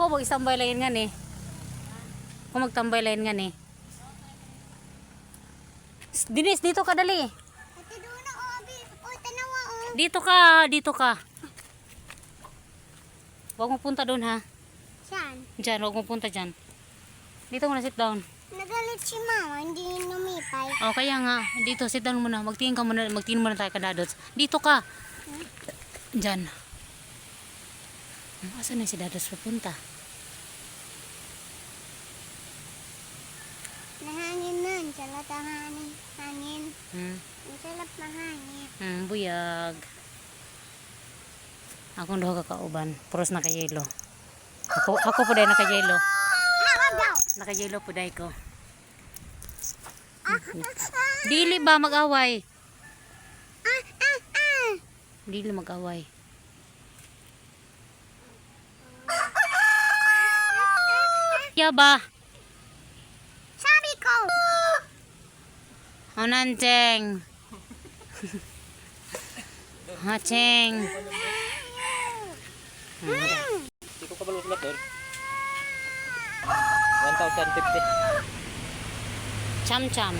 Ako mag-istambay lain nga ni. Ako magtambay lain nga ni. Dinis, dito ka dali. Ate doon na abi. O tanawa o. Dito ka. Huwag mo punta doon ha. Saan? Diyan, huwag mo punta dyan. Dito muna, sit down. Nagalit si mama, hindi numipay. O, kaya nga. Dito, sit down muna. Magtingin muna tayo kadadots. Dito ka. Diyan. Asan na si Dadots papunta? Nahangin nun, salat ang hangin. Hmm. Ang salap na hangin. Buyag. Akong doha kakauban. Puros naka-yelo. Ako po dahil naka-yelo. Naka-yelo po dahil ko. Dili ba mag-away? Dili mag-away. Ya ba? Sabi ko! Ananteng. Hacheng. Hindi ko kabalusulat doon. 1,050. Cham-cham.